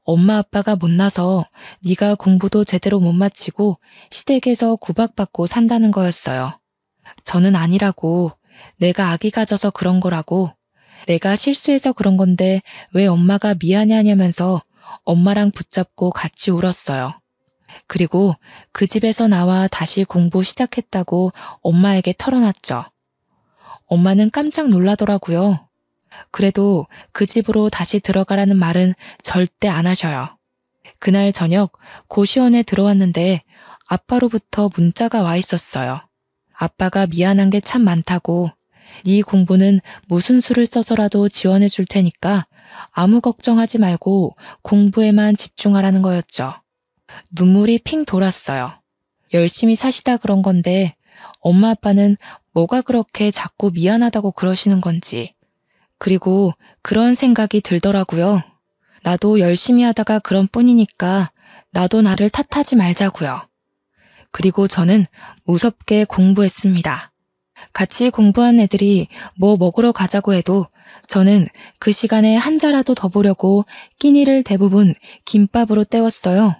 A: 엄마 아빠가 못나서 네가 공부도 제대로 못 마치고 시댁에서 구박받고 산다는 거였어요. 저는 아니라고, 내가 악이 가져서 그런 거라고, 내가 실수해서 그런 건데 왜 엄마가 미안해 하냐면서 엄마랑 붙잡고 같이 울었어요. 그리고 그 집에서 나와 다시 공부 시작했다고 엄마에게 털어놨죠. 엄마는 깜짝 놀라더라고요. 그래도 그 집으로 다시 들어가라는 말은 절대 안 하셔요. 그날 저녁 고시원에 들어왔는데 아빠로부터 문자가 와 있었어요. 아빠가 미안한 게 참 많다고, 네 공부는 무슨 수를 써서라도 지원해 줄 테니까 아무 걱정하지 말고 공부에만 집중하라는 거였죠. 눈물이 핑 돌았어요. 열심히 사시다 그런 건데 엄마 아빠는 뭐가 그렇게 자꾸 미안하다고 그러시는 건지. 그리고 그런 생각이 들더라고요. 나도 열심히 하다가 그런 뿐이니까 나도 나를 탓하지 말자고요. 그리고 저는 무섭게 공부했습니다. 같이 공부한 애들이 뭐 먹으러 가자고 해도 저는 그 시간에 한 자라도 더 보려고 끼니를 대부분 김밥으로 때웠어요.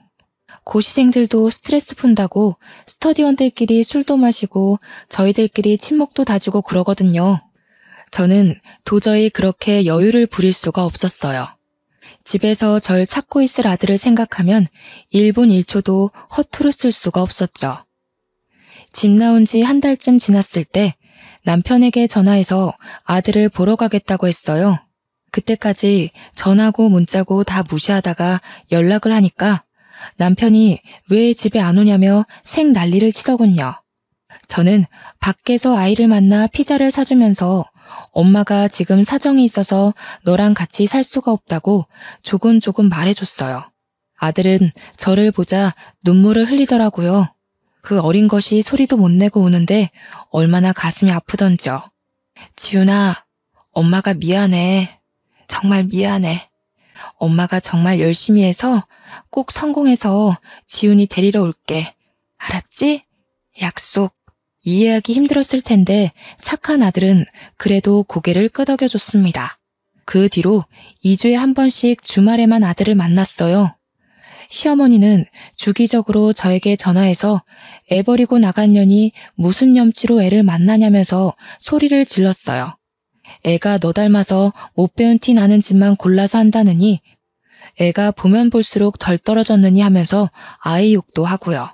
A: 고시생들도 스트레스 푼다고 스터디원들끼리 술도 마시고 저희들끼리 친목도 다지고 그러거든요. 저는 도저히 그렇게 여유를 부릴 수가 없었어요. 집에서 절 찾고 있을 아들을 생각하면 1분 1초도 허투루 쓸 수가 없었죠. 집 나온 지 한 달쯤 지났을 때 남편에게 전화해서 아들을 보러 가겠다고 했어요. 그때까지 전화고 문자고 다 무시하다가 연락을 하니까 남편이 왜 집에 안 오냐며 생 난리를 치더군요. 저는 밖에서 아이를 만나 피자를 사주면서 엄마가 지금 사정이 있어서 너랑 같이 살 수가 없다고 조곤조곤 말해줬어요. 아들은 저를 보자 눈물을 흘리더라고요. 그 어린 것이 소리도 못 내고 우는데 얼마나 가슴이 아프던지요. 지훈아, 엄마가 미안해. 정말 미안해. 엄마가 정말 열심히 해서 꼭 성공해서 지훈이 데리러 올게. 알았지? 약속. 이해하기 힘들었을 텐데 착한 아들은 그래도 고개를 끄덕여줬습니다. 그 뒤로 2주에 한 번씩 주말에만 아들을 만났어요. 시어머니는 주기적으로 저에게 전화해서 애 버리고 나간 년이 무슨 염치로 애를 만나냐면서 소리를 질렀어요. 애가 너 닮아서 못 배운 티 나는 집만 골라서 한다느니, 애가 보면 볼수록 덜 떨어졌느니 하면서 아이 욕도 하고요.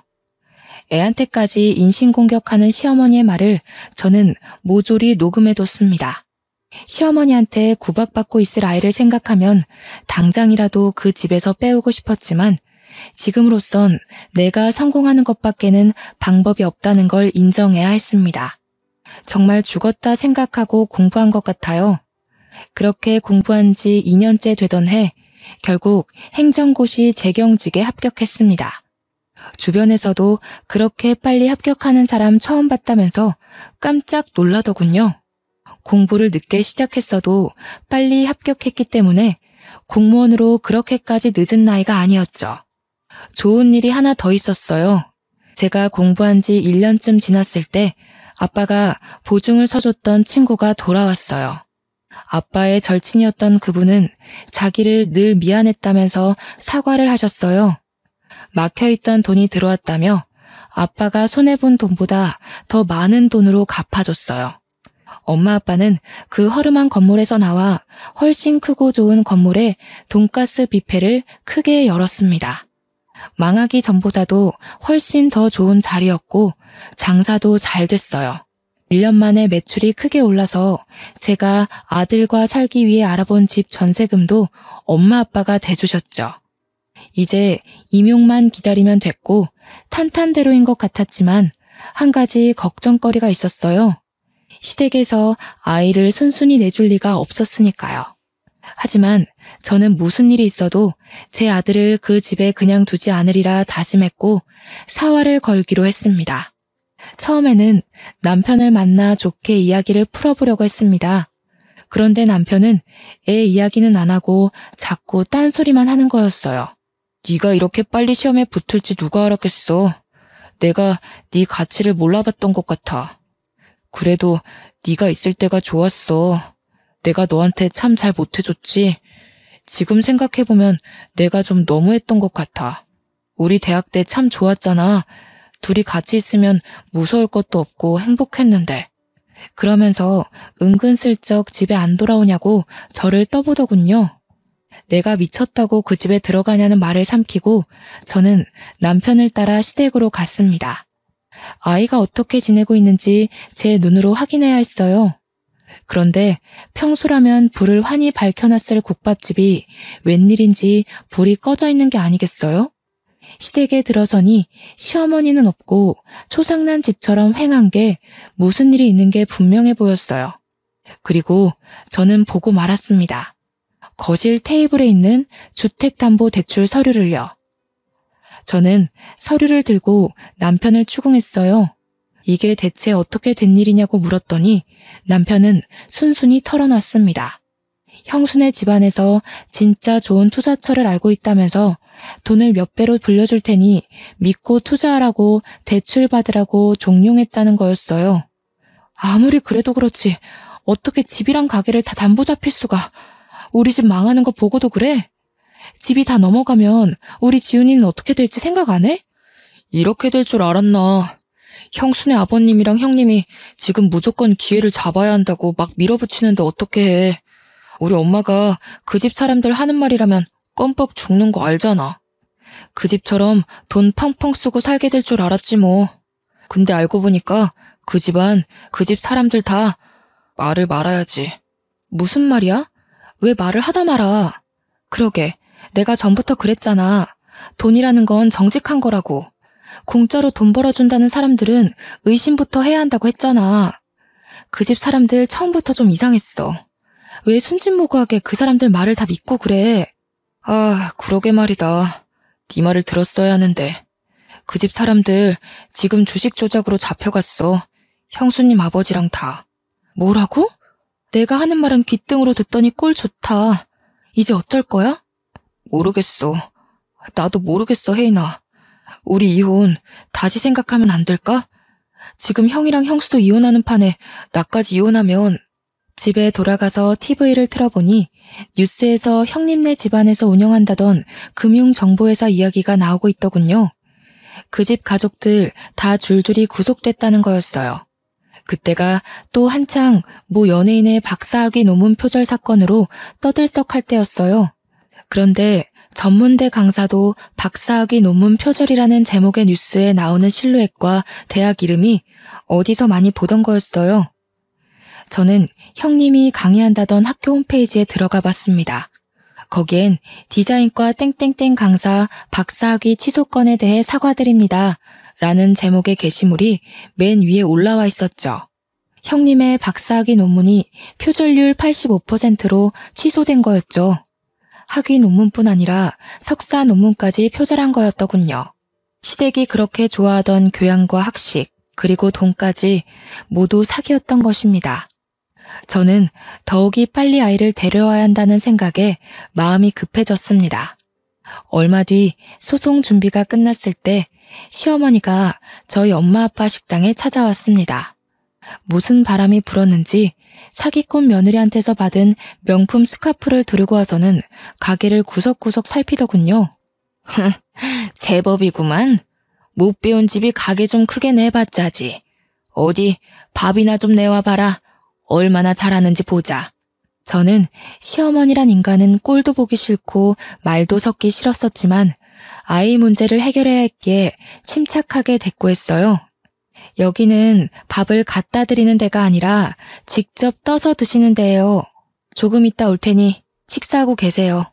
A: 애한테까지 인신공격하는 시어머니의 말을 저는 모조리 녹음해뒀습니다. 시어머니한테 구박받고 있을 아이를 생각하면 당장이라도 그 집에서 빼오고 싶었지만 지금으로선 내가 성공하는 것밖에는 방법이 없다는 걸 인정해야 했습니다. 정말 죽었다 생각하고 공부한 것 같아요. 그렇게 공부한 지 2년째 되던 해 결국 행정고시 재경직에 합격했습니다. 주변에서도 그렇게 빨리 합격하는 사람 처음 봤다면서 깜짝 놀라더군요. 공부를 늦게 시작했어도 빨리 합격했기 때문에 공무원으로 그렇게까지 늦은 나이가 아니었죠. 좋은 일이 하나 더 있었어요. 제가 공부한 지 1년쯤 지났을 때 아빠가 보증을 서줬던 친구가 돌아왔어요. 아빠의 절친이었던 그분은 자기를 늘 미안했다면서 사과를 하셨어요. 막혀있던 돈이 들어왔다며 아빠가 손해본 돈보다 더 많은 돈으로 갚아줬어요. 엄마 아빠는 그 허름한 건물에서 나와 훨씬 크고 좋은 건물에 돈가스 뷔페를 크게 열었습니다. 망하기 전보다도 훨씬 더 좋은 자리였고 장사도 잘 됐어요. 1년 만에 매출이 크게 올라서 제가 아들과 살기 위해 알아본 집 전세금도 엄마 아빠가 대주셨죠. 이제 임용만 기다리면 됐고 탄탄대로인 것 같았지만 한 가지 걱정거리가 있었어요. 시댁에서 아이를 순순히 내줄 리가 없었으니까요. 하지만 저는 무슨 일이 있어도 제 아들을 그 집에 그냥 두지 않으리라 다짐했고 사활을 걸기로 했습니다. 처음에는 남편을 만나 좋게 이야기를 풀어보려고 했습니다. 그런데 남편은 애 이야기는 안 하고 자꾸 딴소리만 하는 거였어요. 네가 이렇게 빨리 시험에 붙을지 누가 알았겠어. 내가 네 가치를 몰라봤던 것 같아. 그래도 네가 있을 때가 좋았어. 내가 너한테 참 잘 못해줬지. 지금 생각해보면 내가 좀 너무했던 것 같아. 우리 대학 때 참 좋았잖아. 둘이 같이 있으면 무서울 것도 없고 행복했는데. 그러면서 은근슬쩍 집에 안 돌아오냐고 저를 떠보더군요. 내가 미쳤다고 그 집에 들어가냐는 말을 삼키고 저는 남편을 따라 시댁으로 갔습니다. 아이가 어떻게 지내고 있는지 제 눈으로 확인해야 했어요. 그런데 평소라면 불을 환히 밝혀놨을 국밥집이 웬일인지 불이 꺼져 있는 게 아니겠어요? 시댁에 들어서니 시어머니는 없고 초상난 집처럼 휑한 게 무슨 일이 있는 게 분명해 보였어요. 그리고 저는 보고 말았습니다. 거실 테이블에 있는 주택담보대출 서류를요. 저는 서류를 들고 남편을 추궁했어요. 이게 대체 어떻게 된 일이냐고 물었더니 남편은 순순히 털어놨습니다. 형수네 집안에서 진짜 좋은 투자처를 알고 있다면서 돈을 몇 배로 불려줄 테니 믿고 투자하라고 대출 받으라고 종용했다는 거였어요. 아무리 그래도 그렇지 어떻게 집이랑 가게를 다 담보 잡힐 수가. 우리 집 망하는 거 보고도 그래? 집이 다 넘어가면 우리 지훈이는 어떻게 될지 생각 안 해? 이렇게 될 줄 알았나. 형수네 아버님이랑 형님이 지금 무조건 기회를 잡아야 한다고 막 밀어붙이는데 어떻게 해. 우리 엄마가 그 집 사람들 하는 말이라면 껌뻑 죽는 거 알잖아. 그 집처럼 돈 펑펑 쓰고 살게 될 줄 알았지 뭐. 근데 알고 보니까 그 집안, 그 집 사람들 다 말을 말아야지. 무슨 말이야? 왜 말을 하다 말아? 그러게, 내가 전부터 그랬잖아. 돈이라는 건 정직한 거라고. 공짜로 돈 벌어준다는 사람들은 의심부터 해야 한다고 했잖아. 그 집 사람들 처음부터 좀 이상했어. 왜 순진무구하게 그 사람들 말을 다 믿고 그래? 아, 그러게 말이다. 네 말을 들었어야 하는데. 그 집 사람들 지금 주식 조작으로 잡혀갔어. 형수님 아버지랑 다. 뭐라고? 내가 하는 말은 귓등으로 듣더니 꼴 좋다. 이제 어쩔 거야? 모르겠어. 나도 모르겠어, 혜인아. 우리 이혼 다시 생각하면 안 될까? 지금 형이랑 형수도 이혼하는 판에 나까지 이혼하면. 집에 돌아가서 TV를 틀어보니 뉴스에서 형님네 집안에서 운영한다던 금융정보회사 이야기가 나오고 있더군요. 그 집 가족들 다 줄줄이 구속됐다는 거였어요. 그때가 또 한창 모 연예인의 박사학위 논문 표절 사건으로 떠들썩할 때였어요. 그런데 전문대 강사도 박사학위 논문 표절이라는 제목의 뉴스에 나오는 실루엣과 대학 이름이 어디서 많이 보던 거였어요. 저는 형님이 강의한다던 학교 홈페이지에 들어가 봤습니다. 거기엔 디자인과 땡땡땡 강사 박사학위 취소건에 대해 사과드립니다. 라는 제목의 게시물이 맨 위에 올라와 있었죠. 형님의 박사학위 논문이 표절률 85%로 취소된 거였죠. 학위 논문뿐 아니라 석사 논문까지 표절한 거였더군요. 시댁이 그렇게 좋아하던 교양과 학식, 그리고 돈까지 모두 사기였던 것입니다. 저는 더욱이 빨리 아이를 데려와야 한다는 생각에 마음이 급해졌습니다. 얼마 뒤 소송 준비가 끝났을 때 시어머니가 저희 엄마 아빠 식당에 찾아왔습니다. 무슨 바람이 불었는지 사기꾼 며느리한테서 받은 명품 스카프를 두르고 와서는 가게를 구석구석 살피더군요. 제법이구만. 못 배운 집이 가게 좀 크게 내봤자지. 어디 밥이나 좀 내와봐라. 얼마나 잘하는지 보자. 저는 시어머니란 인간은 꼴도 보기 싫고 말도 섞기 싫었었지만 아이 문제를 해결해야 했기에 침착하게 대꾸했어요. 여기는 밥을 갖다 드리는 데가 아니라 직접 떠서 드시는 데예요. 조금 있다 올 테니 식사하고 계세요.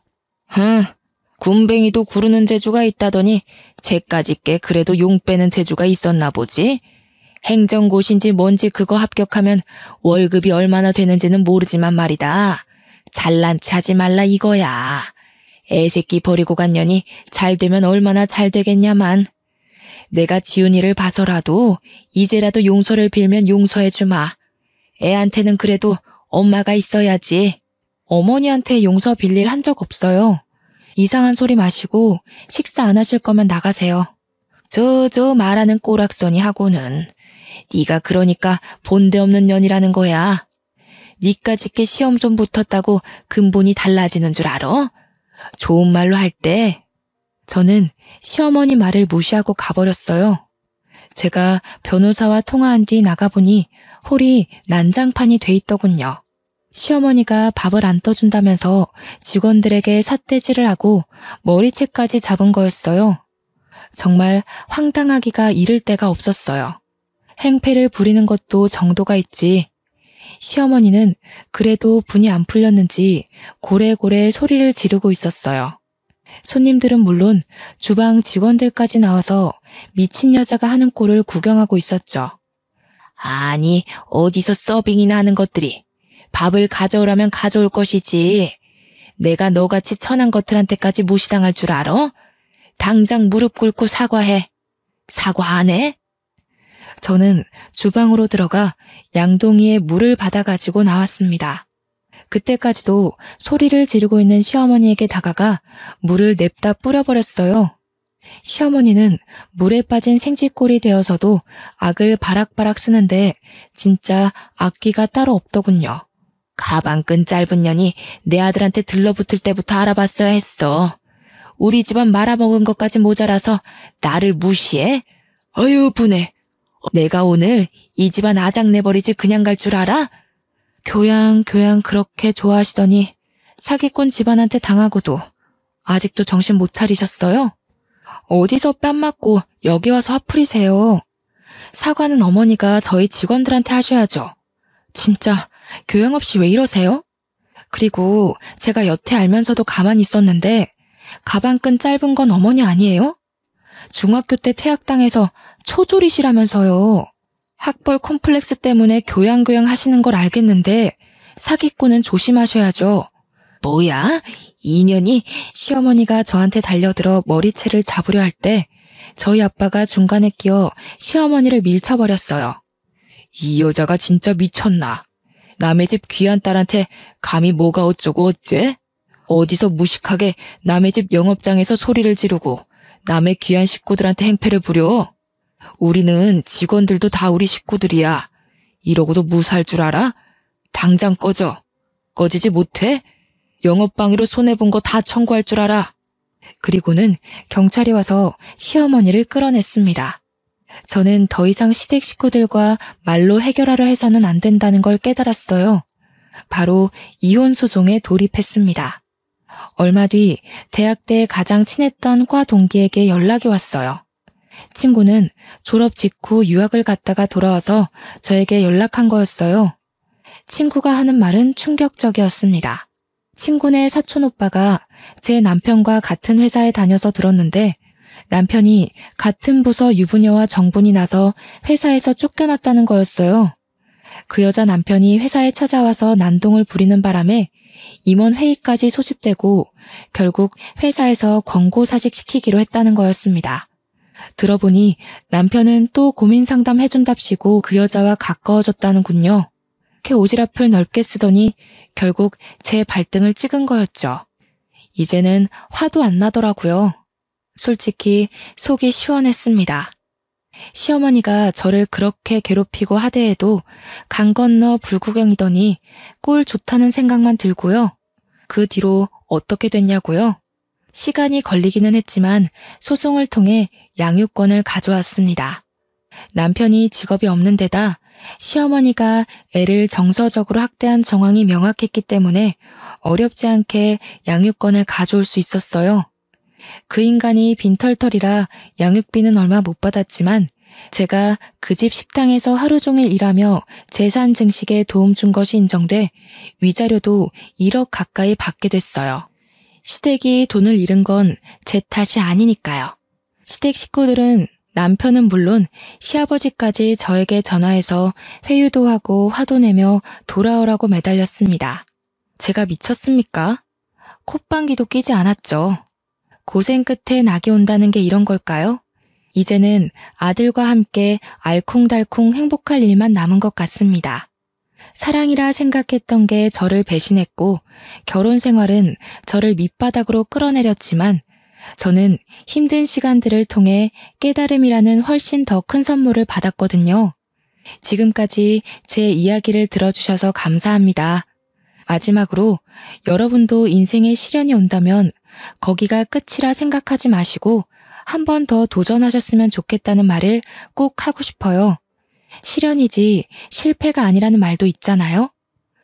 A: 군뱅이도 구르는 재주가 있다더니 쟤까지 꽤 그래도 용 빼는 재주가 있었나 보지? 행정고시인지 뭔지 그거 합격하면 월급이 얼마나 되는지는 모르지만 말이다. 잘난 체 하지 말라 이거야. 애새끼 버리고 간 년이 잘 되면 얼마나 잘 되겠냐만. 내가 지훈이를 봐서라도 이제라도 용서를 빌면 용서해주마. 애한테는 그래도 엄마가 있어야지. 어머니한테 용서 빌릴 한 적 없어요. 이상한 소리 마시고 식사 안 하실 거면 나가세요. 저 말하는 꼬락서니 하고는. 네가 그러니까 본데 없는 년이라는 거야. 니까짓게 시험 좀 붙었다고 근본이 달라지는 줄 알아? 좋은 말로 할 때. 저는 시어머니 말을 무시하고 가버렸어요. 제가 변호사와 통화한 뒤 나가보니 홀이 난장판이 돼 있더군요. 시어머니가 밥을 안 떠준다면서 직원들에게 삿대질을 하고 머리채까지 잡은 거였어요. 정말 황당하기가 이를 데가 없었어요. 행패를 부리는 것도 정도가 있지. 시어머니는 그래도 분이 안 풀렸는지 고래고래 소리를 지르고 있었어요. 손님들은 물론 주방 직원들까지 나와서 미친 여자가 하는 꼴을 구경하고 있었죠. 아니, 어디서 서빙이나 하는 것들이. 밥을 가져오라면 가져올 것이지. 내가 너같이 천한 것들한테까지 무시당할 줄 알아? 당장 무릎 꿇고 사과해. 사과 안 해? 저는 주방으로 들어가 양동이에 물을 받아가지고 나왔습니다. 그때까지도 소리를 지르고 있는 시어머니에게 다가가 물을 냅다 뿌려버렸어요. 시어머니는 물에 빠진 생쥐꼴이 되어서도 악을 바락바락 쓰는데 진짜 악귀가 따로 없더군요. 가방끈 짧은 년이 내 아들한테 들러붙을 때부터 알아봤어야 했어. 우리 집안 말아먹은 것까지 모자라서 나를 무시해? 어휴 분해. 내가 오늘 이 집안 아작내버리지 그냥 갈 줄 알아? 교양 그렇게 좋아하시더니 사기꾼 집안한테 당하고도 아직도 정신 못 차리셨어요? 어디서 뺨 맞고 여기 와서 화풀이세요. 사과는 어머니가 저희 직원들한테 하셔야죠. 진짜 교양 없이 왜 이러세요? 그리고 제가 여태 알면서도 가만히 있었는데 가방끈 짧은 건 어머니 아니에요? 중학교 때 퇴학당해서 초졸이시라면서요. 학벌 콤플렉스 때문에 교양 하시는 걸 알겠는데 사기꾼은 조심하셔야죠. 뭐야? 인연이. 시어머니가 저한테 달려들어 머리채를 잡으려 할 때 저희 아빠가 중간에 끼어 시어머니를 밀쳐버렸어요. 이 여자가 진짜 미쳤나. 남의 집 귀한 딸한테 감히 뭐가 어쩌고 어째? 어디서 무식하게 남의 집 영업장에서 소리를 지르고 남의 귀한 식구들한테 행패를 부려. 우리는 직원들도 다 우리 식구들이야. 이러고도 무사할 줄 알아? 당장 꺼져. 꺼지지 못해? 영업방해로 손해본 거 다 청구할 줄 알아. 그리고는 경찰이 와서 시어머니를 끌어냈습니다. 저는 더 이상 시댁 식구들과 말로 해결하려 해서는 안 된다는 걸 깨달았어요. 바로 이혼 소송에 돌입했습니다. 얼마 뒤 대학 때 가장 친했던 과 동기에게 연락이 왔어요. 친구는 졸업 직후 유학을 갔다가 돌아와서 저에게 연락한 거였어요. 친구가 하는 말은 충격적이었습니다. 친구네 사촌 오빠가 제 남편과 같은 회사에 다녀서 들었는데 남편이 같은 부서 유부녀와 정분이 나서 회사에서 쫓겨났다는 거였어요. 그 여자 남편이 회사에 찾아와서 난동을 부리는 바람에 임원 회의까지 소집되고 결국 회사에서 권고사직 시키기로 했다는 거였습니다. 들어보니 남편은 또 고민 상담 해준답시고 그 여자와 가까워졌다는군요. 이렇게 오지랖을 넓게 쓰더니 결국 제 발등을 찍은 거였죠. 이제는 화도 안 나더라고요. 솔직히 속이 시원했습니다. 시어머니가 저를 그렇게 괴롭히고 하대해도 강 건너 불구경이더니 꼴 좋다는 생각만 들고요. 그 뒤로 어떻게 됐냐고요? 시간이 걸리기는 했지만 소송을 통해 양육권을 가져왔습니다. 남편이 직업이 없는 데다 시어머니가 애를 정서적으로 학대한 정황이 명확했기 때문에 어렵지 않게 양육권을 가져올 수 있었어요. 그 인간이 빈털털이라 양육비는 얼마 못 받았지만 제가 그 집 식당에서 하루 종일 일하며 재산 증식에 도움 준 것이 인정돼 위자료도 1억 가까이 받게 됐어요. 시댁이 돈을 잃은 건 제 탓이 아니니까요. 시댁 식구들은 남편은 물론 시아버지까지 저에게 전화해서 회유도 하고 화도 내며 돌아오라고 매달렸습니다. 제가 미쳤습니까? 콧방귀도 끼지 않았죠. 고생 끝에 낙이 온다는 게 이런 걸까요? 이제는 아들과 함께 알콩달콩 행복할 일만 남은 것 같습니다. 사랑이라 생각했던 게 저를 배신했고 결혼 생활은 저를 밑바닥으로 끌어내렸지만 저는 힘든 시간들을 통해 깨달음이라는 훨씬 더 큰 선물을 받았거든요. 지금까지 제 이야기를 들어주셔서 감사합니다. 마지막으로 여러분도 인생에 시련이 온다면 거기가 끝이라 생각하지 마시고 한 번 더 도전하셨으면 좋겠다는 말을 꼭 하고 싶어요. 시련이지 실패가 아니라는 말도 있잖아요.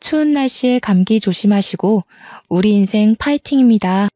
A: 추운 날씨에 감기 조심하시고 우리 인생 파이팅입니다.